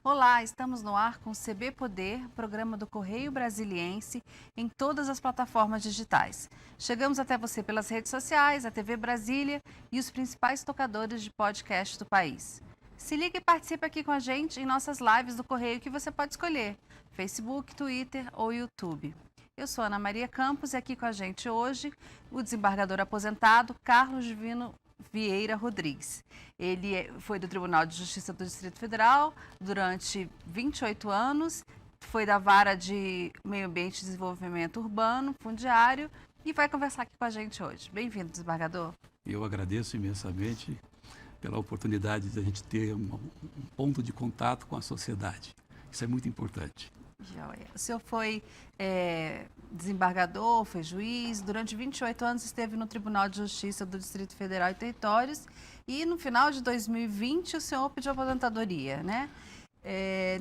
Olá, estamos no ar com o CB Poder, programa do Correio Brasiliense, em todas as plataformas digitais. Chegamos até você pelas redes sociais, a TV Brasília e os principais tocadores de podcast do país. Se liga e participe aqui com a gente em nossas lives do Correio que você pode escolher, Facebook, Twitter ou YouTube. Eu sou Ana Maria Campos e aqui com a gente hoje o desembargador aposentado Carlos Divino Vieira Rodrigues. Ele foi do Tribunal de Justiça do Distrito Federal durante 28 anos, foi da Vara de Meio Ambiente e Desenvolvimento Urbano, Fundiário, e vai conversar aqui com a gente hoje. Bem-vindo, desembargador. Eu agradeço imensamente pela oportunidade de a gente ter um ponto de contato com a sociedade. Isso é muito importante. O senhor foi desembargador, foi juiz, durante 28 anos esteve no Tribunal de Justiça do Distrito Federal e Territórios e no final de 2020 o senhor pediu aposentadoria, né?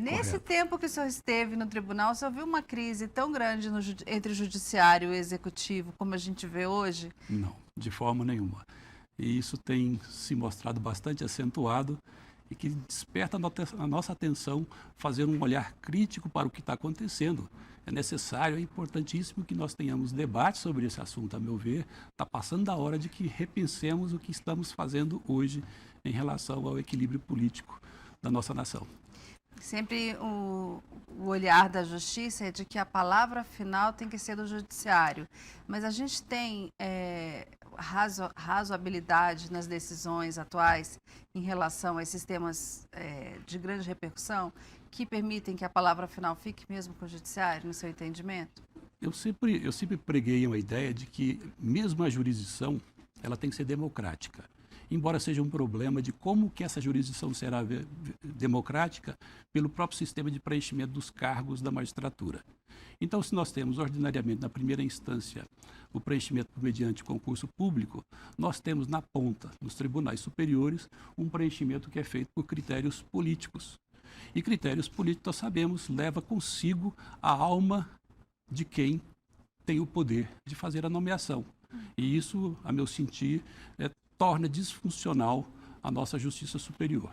Nesse tempo que o senhor esteve no tribunal, o senhor viu uma crise tão grande entre o judiciário e o executivo como a gente vê hoje? Não, de forma nenhuma. E isso tem se mostrado bastante acentuado e que desperta a nossa atenção, fazer um olhar crítico para o que está acontecendo. É necessário, é importantíssimo que nós tenhamos debate sobre esse assunto, a meu ver. Está passando da hora de que repensemos o que estamos fazendo hoje em relação ao equilíbrio político da nossa nação. Sempre o olhar da justiça é de que a palavra final tem que ser do judiciário, mas a gente tem razoabilidade nas decisões atuais em relação a esses temas de grande repercussão que permitem que a palavra final fique mesmo com o judiciário, no seu entendimento? Eu sempre preguei uma ideia de que mesmo a jurisdição ela tem que ser democrática. Embora seja um problema de como que essa jurisdição será democrática pelo próprio sistema de preenchimento dos cargos da magistratura. Então, se nós temos ordinariamente na primeira instância o preenchimento mediante concurso público, nós temos na ponta, nos tribunais superiores, um preenchimento que é feito por critérios políticos. E critérios políticos, nós sabemos, leva consigo a alma de quem tem o poder de fazer a nomeação. E isso, a meu sentir, torna disfuncional a nossa justiça superior.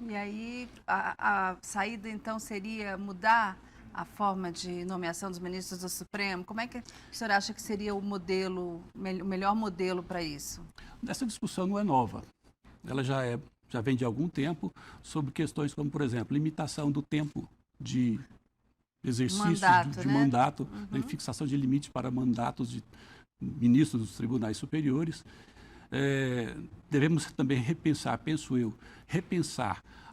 E aí, a saída, então, seria mudar a forma de nomeação dos ministros do Supremo? Como é que o senhor acha que seria o melhor modelo para isso? Essa discussão não é nova. Ela já vem de algum tempo sobre questões como, por exemplo, limitação do tempo de exercício de mandato, né? Fixação de limites para mandatos de ministros dos tribunais superiores. Devemos também repensar, penso eu,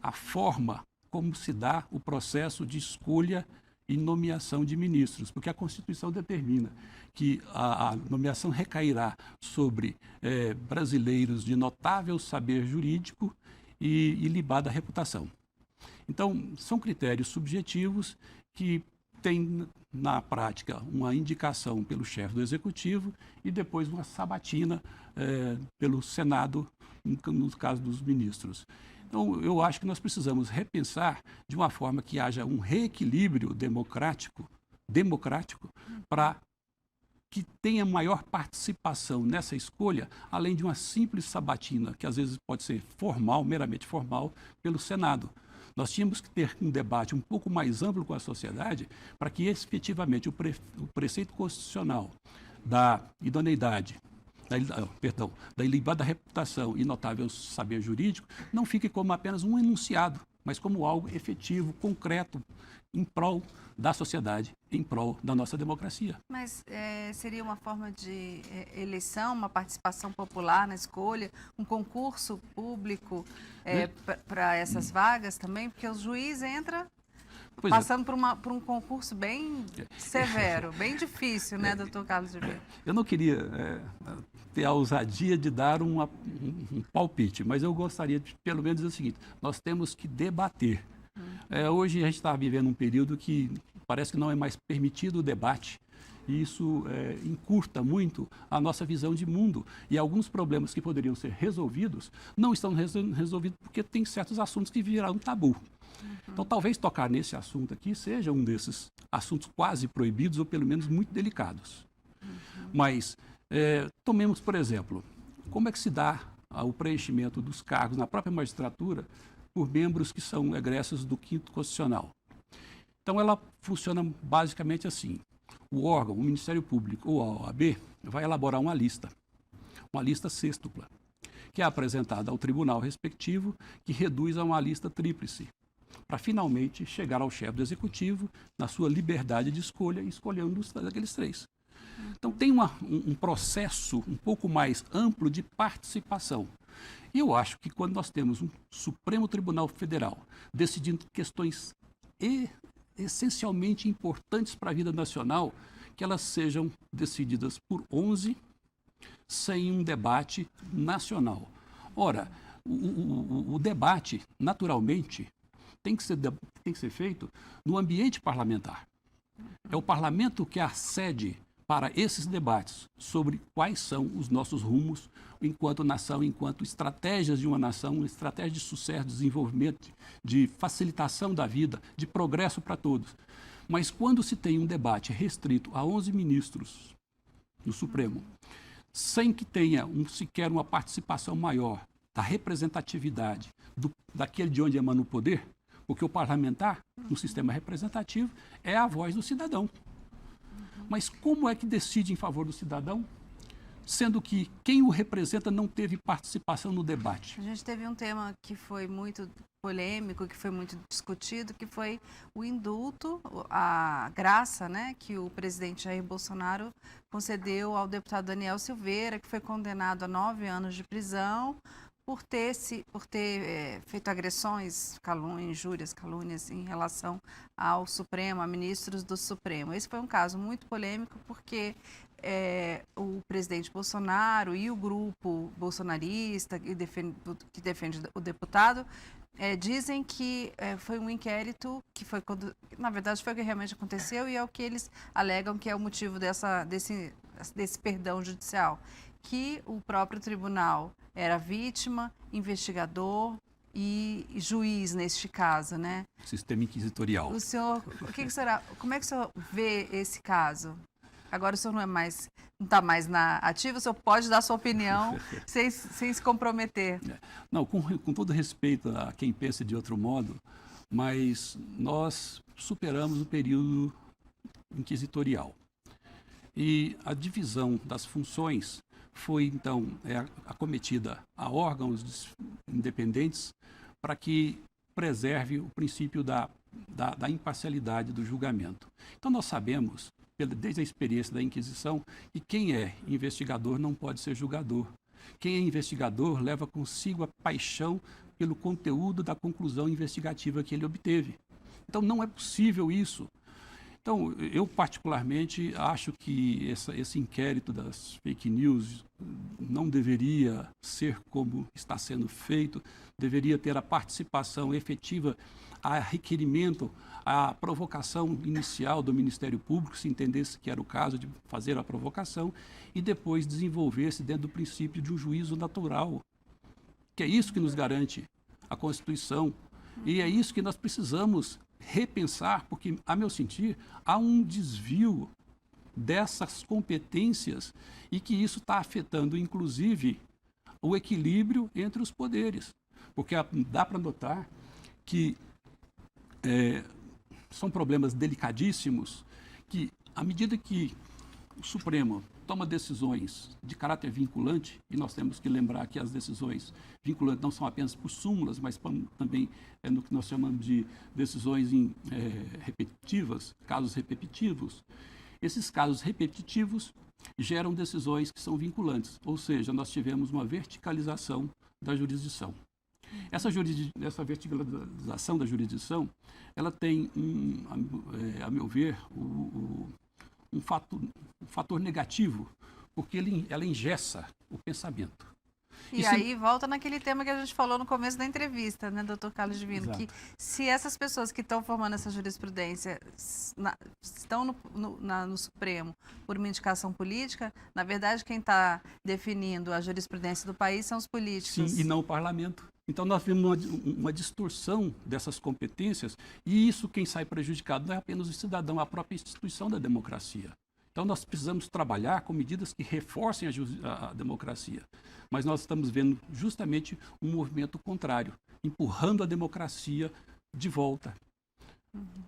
a forma como se dá o processo de escolha e nomeação de ministros, porque a Constituição determina que a nomeação recairá sobre brasileiros de notável saber jurídico e ilibada reputação. Então, são critérios subjetivos que têm, na prática, uma indicação pelo chefe do Executivo e depois uma sabatina pelo Senado, no caso dos ministros. Então, eu acho que nós precisamos repensar de uma forma que haja um reequilíbrio democrático para que tenha maior participação nessa escolha, além de uma simples sabatina, que às vezes pode ser formal, meramente formal, pelo Senado. Nós tínhamos que ter um debate um pouco mais amplo com a sociedade para que efetivamente o preceito constitucional da idoneidade, da ilibada reputação e notável saber jurídico não fique como apenas um enunciado, mas como algo efetivo, concreto, em prol da sociedade, em prol da nossa democracia. Mas seria uma forma de eleição, uma participação popular na escolha, um concurso público para essas vagas também? Porque o juiz entra passando por um concurso bem severo, bem difícil, né, doutor Carlos Divino? Eu não queria ter a ousadia de dar um palpite, mas eu gostaria de, pelo menos, dizer o seguinte: nós temos que debater. Hoje a gente está vivendo um período que parece que não é mais permitido o debate, e isso encurta muito a nossa visão de mundo. E alguns problemas que poderiam ser resolvidos não estão resolvidos porque tem certos assuntos que viraram tabu. Então, talvez tocar nesse assunto aqui seja um desses assuntos quase proibidos ou pelo menos muito delicados. Mas tomemos, por exemplo, como é que se dá o preenchimento dos cargos na própria magistratura por membros que são egressos do 5º Constitucional. Então, ela funciona basicamente assim. O órgão, o Ministério Público ou a OAB, vai elaborar uma lista sextupla, que é apresentada ao tribunal respectivo, que reduz a uma lista tríplice, para finalmente chegar ao chefe do executivo, na sua liberdade de escolha, escolhendo aqueles 3. Então, tem um processo um pouco mais amplo de participação. E eu acho que quando nós temos um Supremo Tribunal Federal decidindo questões essencialmente importantes para a vida nacional, que elas sejam decididas por 11, sem um debate nacional. Ora, o debate, naturalmente, tem que ser feito no ambiente parlamentar. É o parlamento que é a sede para esses debates sobre quais são os nossos rumos enquanto nação, enquanto estratégias de uma nação, estratégia de sucesso, desenvolvimento, de facilitação da vida, de progresso para todos. Mas quando se tem um debate restrito a 11 ministros no Supremo, sem que tenha sequer uma participação maior da representatividade daquele de onde emana o poder, porque o parlamentar, no sistema representativo, é a voz do cidadão. Mas como é que decide em favor do cidadão, sendo que quem o representa não teve participação no debate? A gente teve um tema que foi muito polêmico, que foi muito discutido, que foi o indulto, a graça, né, que o presidente Jair Bolsonaro concedeu ao deputado Daniel Silveira, que foi condenado a 9 anos de prisão por ter feito agressões, injúrias, calúnias em relação ao Supremo, a ministros do Supremo. Esse foi um caso muito polêmico porque o presidente Bolsonaro e o grupo bolsonarista que defende o deputado dizem que foi um inquérito que foi na verdade foi o que realmente aconteceu e é o que eles alegam que é o motivo desse perdão judicial, que o próprio tribunal era vítima, investigador e juiz neste caso, né? Sistema inquisitorial. O senhor, como é que o senhor vê esse caso? Agora o senhor não está mais na ativa, o senhor pode dar sua opinião sem se comprometer. Não, com todo respeito a quem pensa de outro modo, mas nós superamos o período inquisitorial. E a divisão das funções foi, então, acometida a órgãos independentes para que preserve o princípio da imparcialidade do julgamento. Então, nós sabemos, desde a experiência da Inquisição, que quem é investigador não pode ser julgador. Quem é investigador leva consigo a paixão pelo conteúdo da conclusão investigativa que ele obteve. Então, não é possível isso. Então, eu particularmente acho que esse inquérito das fake news não deveria ser como está sendo feito, deveria ter a participação efetiva, a requerimento, a provocação inicial do Ministério Público, se entendesse que era o caso de fazer a provocação, e depois desenvolver-se dentro do princípio de um juízo natural, que é isso que nos garante a Constituição, e é isso que nós precisamos repensar, porque, a meu sentir, há um desvio dessas competências e que isso está afetando, inclusive, o equilíbrio entre os poderes. Porque dá para notar que são problemas delicadíssimos que, à medida que o Supremo toma decisões de caráter vinculante, e nós temos que lembrar que as decisões vinculantes não são apenas por súmulas, mas também no que nós chamamos de decisões repetitivas, casos repetitivos. Esses casos repetitivos geram decisões que são vinculantes, ou seja, nós tivemos uma verticalização da jurisdição. Essa verticalização da jurisdição, ela tem, a meu ver, um fator negativo, porque ela engessa o pensamento. E aí volta naquele tema que a gente falou no começo da entrevista, né, doutor Carlos Divino, Exato. que se essas pessoas que estão formando essa jurisprudência estão no Supremo por uma indicação política, na verdade quem está definindo a jurisprudência do país são os políticos. Sim, e não o parlamento. Então nós vemos uma distorção dessas competências e isso quem sai prejudicado não é apenas o cidadão, a própria instituição da democracia. Então nós precisamos trabalhar com medidas que reforcem a democracia. Mas nós estamos vendo justamente um movimento contrário. empurrando a democracia de volta.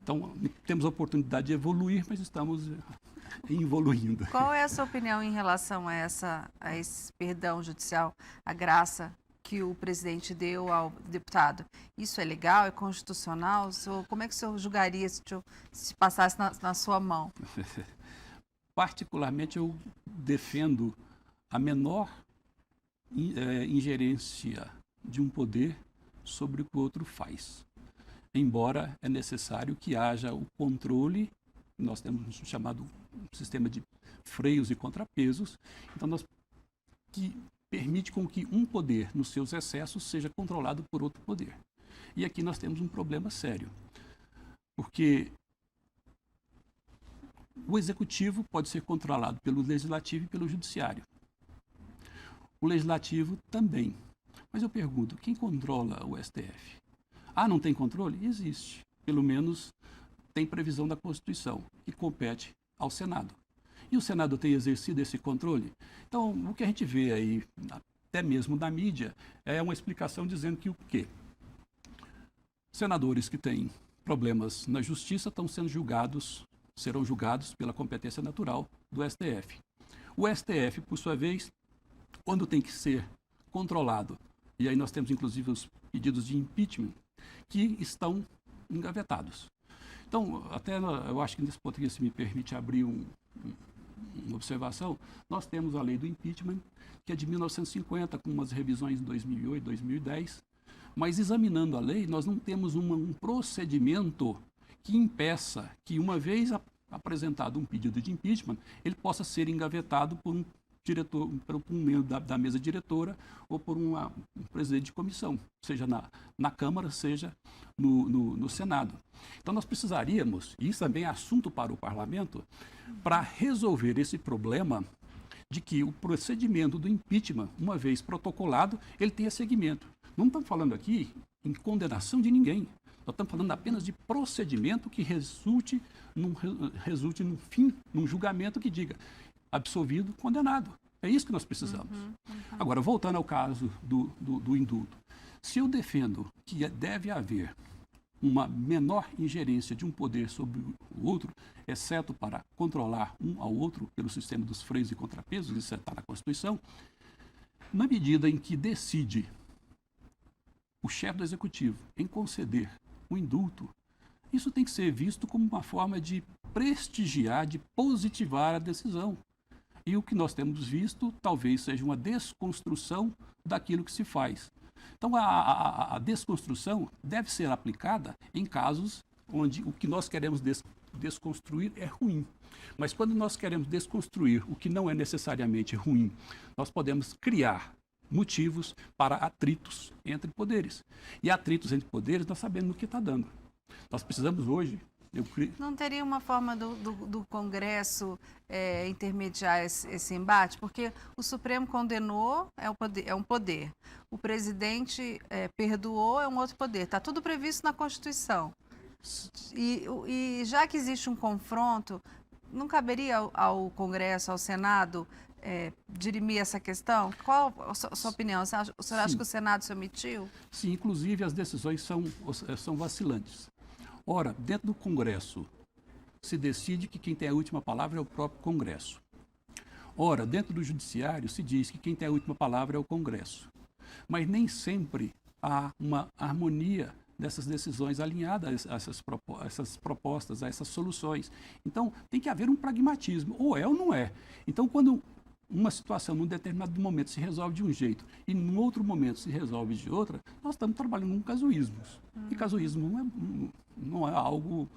Então, temos a oportunidade de evoluir, mas estamos evoluindo. Qual é a sua opinião em relação a esse perdão judicial, a graça que o presidente deu ao deputado? Isso é legal? É constitucional? Como é que o senhor julgaria se passasse na sua mão? Particularmente, eu defendo a menor ingerência de um poder sobre o que o outro faz. Embora é necessário que haja o controle, nós temos um chamado sistema de freios e contrapesos, então que permite com que um poder, nos seus excessos, seja controlado por outro poder. E aqui nós temos um problema sério, porque o executivo pode ser controlado pelo legislativo e pelo judiciário. O legislativo também. Mas eu pergunto, quem controla o STF? Ah, não tem controle? Existe. Pelo menos tem previsão da Constituição, que compete ao Senado. E o Senado tem exercido esse controle? Então, o que a gente vê aí, até mesmo na mídia, é uma explicação dizendo que o quê? Senadores que têm problemas na justiça serão julgados pela competência natural do STF. O STF, por sua vez, quando tem que ser controlado, e aí nós temos inclusive os pedidos de impeachment, que estão engavetados. Então, até eu acho que nesse ponto aqui, se me permite abrir uma observação, nós temos a lei do impeachment, que é de 1950, com umas revisões em 2008, 2010, mas examinando a lei, nós não temos um procedimento que impeça que, uma vez apresentado um pedido de impeachment, ele possa ser engavetado por um diretor, por um membro da mesa diretora ou por um presidente de comissão, seja na Câmara, seja no Senado. Então nós precisaríamos, e isso também é assunto para o Parlamento, para resolver esse problema de que o procedimento do impeachment, uma vez protocolado, ele tenha seguimento. Não estamos falando aqui em condenação de ninguém. Nós estamos falando apenas de procedimento que resulte no fim, num julgamento que diga absolvido, condenado. É isso que nós precisamos. Agora, voltando ao caso do indulto. Se eu defendo que deve haver uma menor ingerência de um poder sobre o outro, exceto para controlar um ao outro pelo sistema dos freios e contrapesos, isso está na Constituição, na medida em que decide o chefe do Executivo em conceder o indulto, isso tem que ser visto como uma forma de prestigiar, de positivar a decisão. E o que nós temos visto talvez seja uma desconstrução daquilo que se faz. Então, a desconstrução deve ser aplicada em casos onde o que nós queremos desconstruir é ruim. Mas quando nós queremos desconstruir o que não é necessariamente ruim, nós podemos criar motivos para atritos entre poderes. E atritos entre poderes, nós sabemos o que está dando. Nós precisamos hoje... Não teria uma forma do Congresso intermediar esse embate? Porque o Supremo condenou, é um poder. O presidente perdoou, é um outro poder. Está tudo previsto na Constituição. E já que existe um confronto, não caberia ao Congresso, ao Senado, dirimir essa questão? Qual a sua opinião? O senhor acha que o Senado se omitiu? Sim, inclusive as decisões são vacilantes. Ora, dentro do Congresso, se decide que quem tem a última palavra é o próprio Congresso. Ora, dentro do Judiciário, se diz que quem tem a última palavra é o Congresso. Mas nem sempre há uma harmonia dessas decisões alinhadas a essas propostas, a essas soluções. Então, tem que haver um pragmatismo, ou é ou não é. Então, quando uma situação, num determinado momento, se resolve de um jeito e num outro momento se resolve de outra, nós estamos trabalhando com casuísmos. E casuísmo não é algo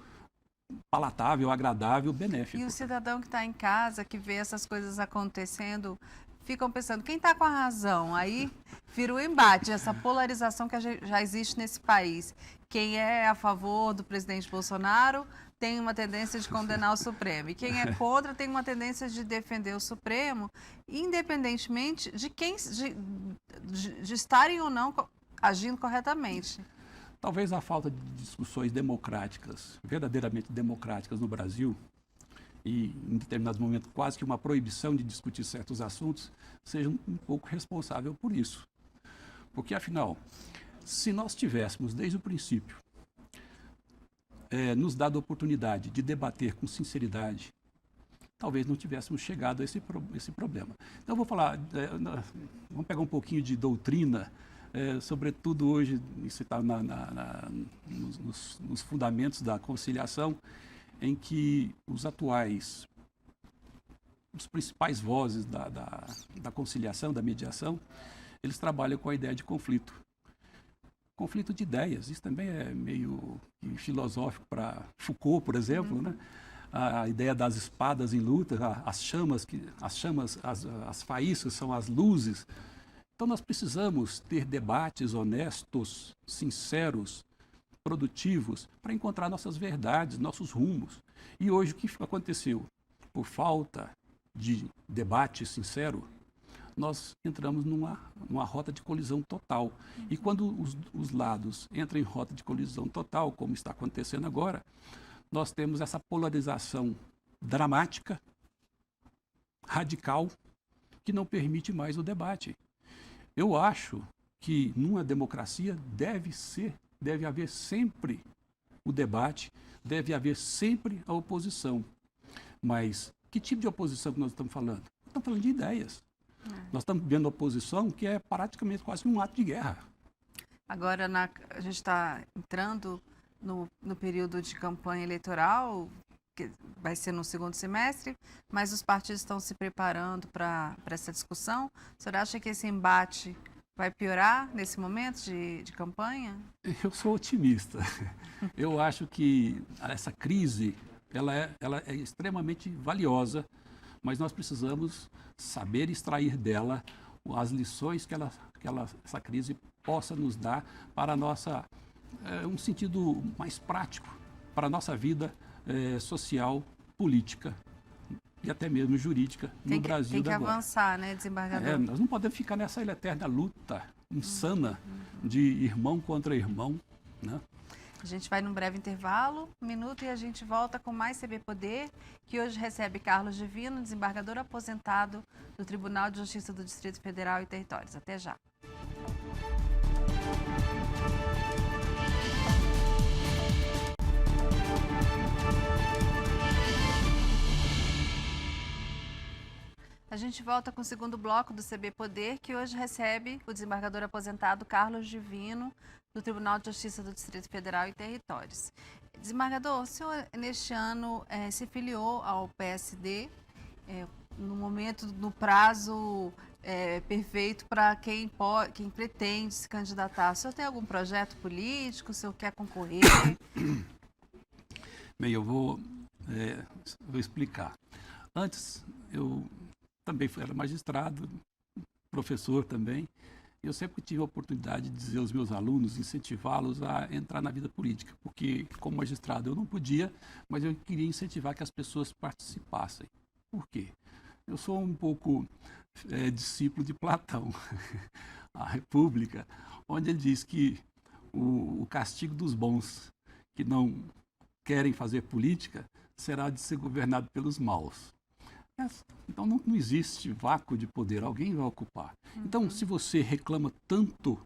palatável, agradável, benéfico. E o cidadão que está em casa, que vê essas coisas acontecendo, ficam pensando, quem está com a razão? Aí vira o embate, essa polarização que já existe nesse país. Quem é a favor do presidente Bolsonaro tem uma tendência de condenar o Supremo. E quem é contra tem uma tendência de defender o Supremo, independentemente de estarem ou não agindo corretamente. Talvez a falta de discussões democráticas, verdadeiramente democráticas no Brasil, e em determinados momentos quase que uma proibição de discutir certos assuntos, seja um pouco responsável por isso. Porque, afinal, Se nós tivéssemos, desde o princípio, nos dado a oportunidade de debater com sinceridade, talvez não tivéssemos chegado a esse problema. Então, eu vou falar, vamos pegar um pouquinho de doutrina, sobretudo hoje, isso está nos fundamentos da conciliação, em que os principais vozes da conciliação, da mediação, eles trabalham com a ideia de conflito. Conflito de ideias, isso também é meio filosófico para Foucault, por exemplo, né? A ideia das espadas em luta, as faíscas são as luzes. Então nós precisamos ter debates honestos, sinceros, produtivos, para encontrar nossas verdades, nossos rumos. E hoje o que aconteceu? Por falta de debate sincero, nós entramos numa rota de colisão total. E quando os lados entram em rota de colisão total, como está acontecendo agora, nós temos essa polarização dramática, radical, que não permite mais o debate. Eu acho que numa democracia deve haver sempre o debate, deve haver sempre a oposição. Mas que tipo de oposição que nós estamos falando? Estamos falando de ideias. Nós estamos vendo oposição que é praticamente quase um ato de guerra. Agora, a gente está entrando no período de campanha eleitoral, que vai ser no segundo semestre, mas os partidos estão se preparando para essa discussão. O senhor acha que esse embate vai piorar nesse momento de campanha? Eu sou otimista. Eu acho que essa crise ela é extremamente valiosa, mas nós precisamos saber extrair dela as lições que essa crise possa nos dar para um sentido mais prático para a nossa vida social, política e até mesmo jurídica no Brasil Tem que agora. avançar, né, desembargador? Nós não podemos ficar nessa eterna luta insana de irmão contra irmão, né? A gente vai num breve intervalo, 1 minuto, e a gente volta com mais CB Poder, que hoje recebe Carlos Divino, desembargador aposentado do Tribunal de Justiça do Distrito Federal e Territórios. Até já. A gente volta com o segundo bloco do CB Poder, que hoje recebe o desembargador aposentado Carlos Divino, do Tribunal de Justiça do Distrito Federal e Territórios. Desembargador, o senhor neste ano se filiou ao PSD, no prazo perfeito para quem pretende se candidatar. O senhor tem algum projeto político? O senhor quer concorrer? Bem, eu vou explicar. Antes, eu também era magistrado, professor também. Eu sempre tive a oportunidade de dizer aos meus alunos, incentivá-los a entrar na vida política, porque como magistrado eu não podia, mas eu queria incentivar que as pessoas participassem. Por quê? Eu sou um pouco discípulo de Platão, a República, onde ele diz que o castigo dos bons que não querem fazer política será de ser governado pelos maus. Então não existe vácuo de poder, alguém vai ocupar. Então, se você reclama tanto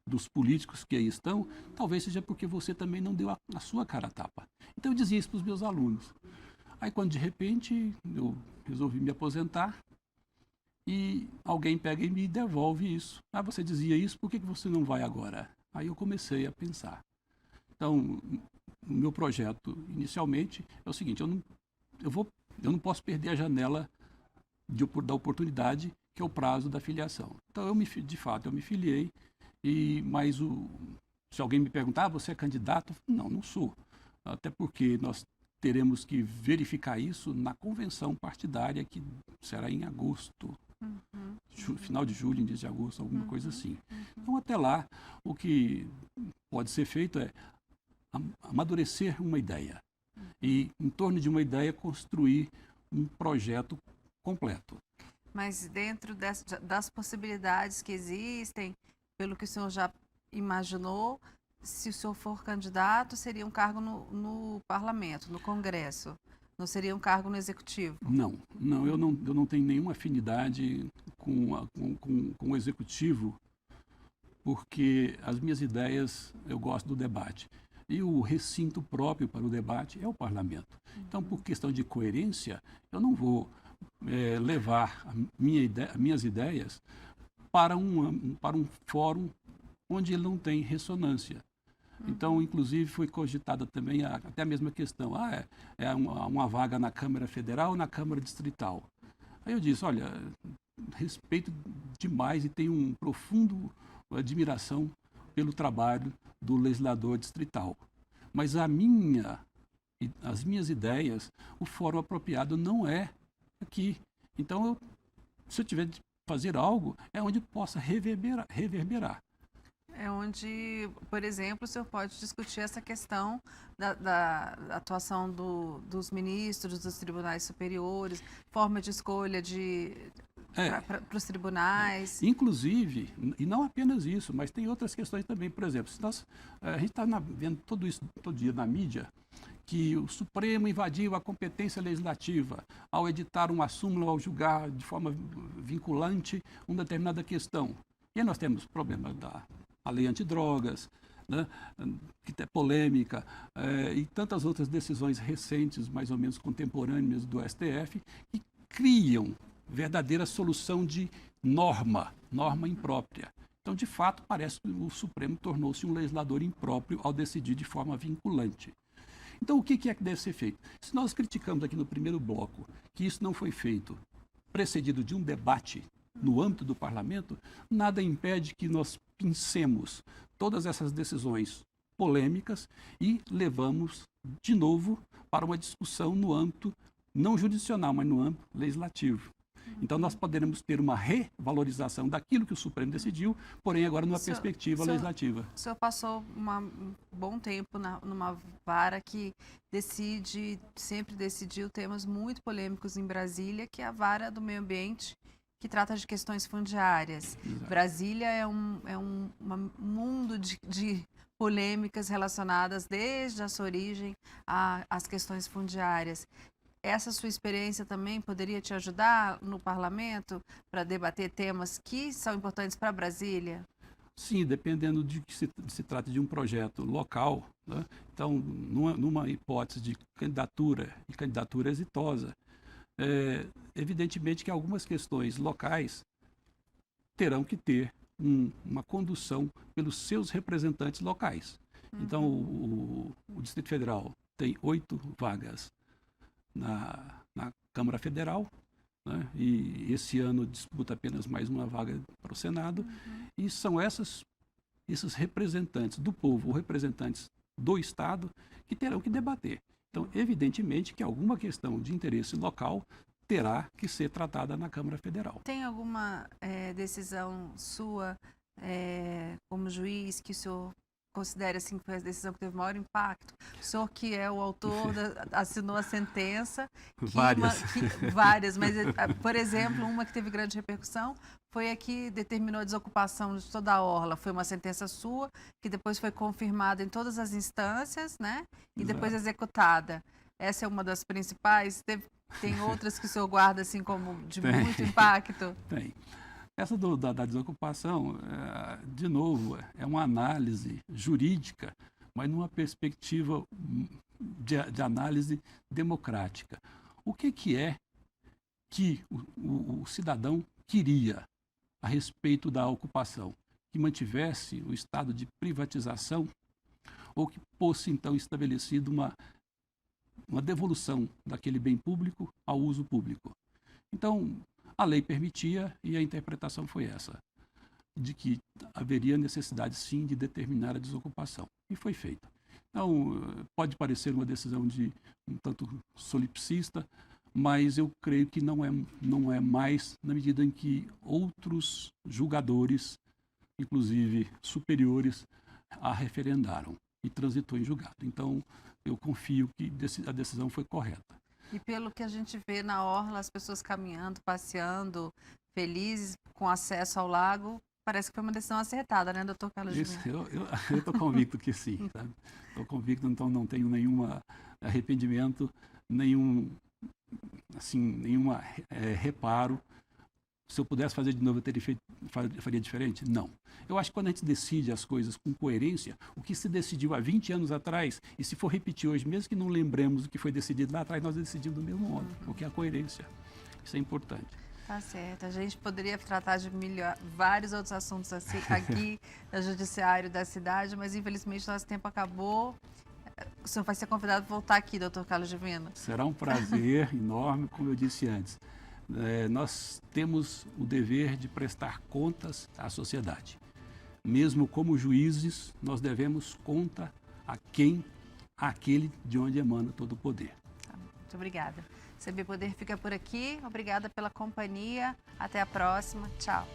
dos políticos que aí estão, talvez seja porque você também não deu a sua cara a tapa. Então eu dizia isso para os meus alunos. Aí quando de repente eu resolvi me aposentar e alguém pega e me devolve isso. Ah, você dizia isso, por que você não vai agora? Aí eu comecei a pensar. Então, o meu projeto inicialmente é o seguinte, eu não posso perder a janela da oportunidade, que é o prazo da filiação. Então, de fato, eu me filiei, mas se alguém me perguntar, você é candidato? Não sou. Até porque nós teremos que verificar isso na convenção partidária, que será em agosto, final de julho, início de agosto, alguma coisa assim. Então, até lá, o que pode ser feito é amadurecer uma ideia. E, em torno de uma ideia, construir um projeto completo. Mas dentro das possibilidades que existem, pelo que o senhor já imaginou, se o senhor for candidato, seria um cargo no parlamento, no Congresso? Não seria um cargo no Executivo? Não, eu não tenho nenhuma afinidade com o Executivo, porque as minhas ideias, eu gosto do debate. E o recinto próprio para o debate é o parlamento. Então, por questão de coerência, eu não vou levar minhas ideias para um fórum onde ele não tem ressonância. Então, inclusive, foi cogitada também até a mesma questão. É uma vaga na Câmara Federal ou na Câmara Distrital? Aí eu disse, olha, respeito demais e tenho um profundo admiração pelo trabalho do legislador distrital. Mas as minhas ideias, o fórum apropriado não é aqui. Então, se eu tiver de fazer algo, é onde possa reverberar. É onde, por exemplo, o senhor pode discutir essa questão da atuação dos ministros, dos tribunais superiores, forma de escolha para os tribunais. Inclusive, e não apenas isso, mas tem outras questões também. Por exemplo, a gente está vendo tudo isso todo dia na mídia, que o Supremo invadiu a competência legislativa ao editar uma súmula, ao julgar de forma vinculante uma determinada questão. E aí nós temos problemas da lei antidrogas, né, que é polêmica, e tantas outras decisões recentes, mais ou menos contemporâneas do STF, que criam verdadeira solução de norma imprópria. Então, de fato, parece que o Supremo tornou-se um legislador impróprio ao decidir de forma vinculante. Então, o que é que deve ser feito? Se nós criticamos aqui no primeiro bloco que isso não foi feito precedido de um debate no âmbito do parlamento, nada impede que nós pincemos todas essas decisões polêmicas e levamos de novo para uma discussão no âmbito não judicial, mas no âmbito legislativo. Então, nós poderemos ter uma revalorização daquilo que o Supremo decidiu, porém agora numa perspectiva legislativa. O senhor passou um bom tempo numa vara que sempre decidiu temas muito polêmicos em Brasília, que é a vara do meio ambiente, que trata de questões fundiárias. Exato. Brasília é um mundo de polêmicas relacionadas desde a sua origem às questões fundiárias. Essa sua experiência também poderia te ajudar no parlamento para debater temas que são importantes para Brasília? Sim, dependendo de que se trata de um projeto local, né? Então, numa hipótese de candidatura e candidatura exitosa, evidentemente que algumas questões locais terão que ter uma condução pelos seus representantes locais. Então, o Distrito Federal tem 8 vagas na Câmara Federal, né? E esse ano disputa apenas mais uma vaga para o Senado, e são esses representantes do povo, ou representantes do Estado, que terão que debater. Então, evidentemente que alguma questão de interesse local terá que ser tratada na Câmara Federal. Tem alguma decisão sua, como juiz, que o senhor considera assim, que foi a decisão que teve maior impacto? O senhor que é o autor, assinou a sentença. Várias, mas, por exemplo, uma que teve grande repercussão foi a que determinou a desocupação de toda a orla. Foi uma sentença sua, que depois foi confirmada em todas as instâncias, né? E depois executada. Essa é uma das principais. Tem outras que o senhor guarda assim como de muito impacto? Tem. Essa da desocupação, de novo, é uma análise jurídica, mas numa perspectiva de análise democrática. O que é que o cidadão queria a respeito da ocupação? Que mantivesse o estado de privatização ou que fosse, então, estabelecido uma devolução daquele bem público ao uso público? Então, a lei permitia e a interpretação foi essa, de que haveria necessidade, sim, de determinar a desocupação. E foi feita. Então, pode parecer uma decisão um tanto solipsista, mas eu creio que não é mais na medida em que outros julgadores, inclusive superiores, a referendaram e transitou em julgado. Então, eu confio que a decisão foi correta. E pelo que a gente vê na orla, as pessoas caminhando, passeando, felizes, com acesso ao lago, parece que foi uma decisão acertada, né, doutor Carlos Júnior? Eu estou convicto que sim. Estou convicto, então não tenho nenhum arrependimento, nenhum reparo, Se eu pudesse fazer de novo, eu teria feito, faria diferente? Não. Eu acho que quando a gente decide as coisas com coerência, o que se decidiu há 20 anos atrás, e se for repetir hoje, mesmo que não lembremos o que foi decidido lá atrás, nós decidimos do mesmo modo, porque é a coerência. Isso é importante. Tá certo. A gente poderia tratar de vários outros assuntos assim, aqui no judiciário da cidade, mas infelizmente nosso tempo acabou. O senhor vai ser convidado a voltar aqui, doutor Carlos Divino. Será um prazer enorme, como eu disse antes. Nós temos o dever de prestar contas à sociedade. Mesmo como juízes, nós devemos conta àquele de onde emana todo o poder. Muito obrigada. CB Poder fica por aqui. Obrigada pela companhia. Até a próxima. Tchau.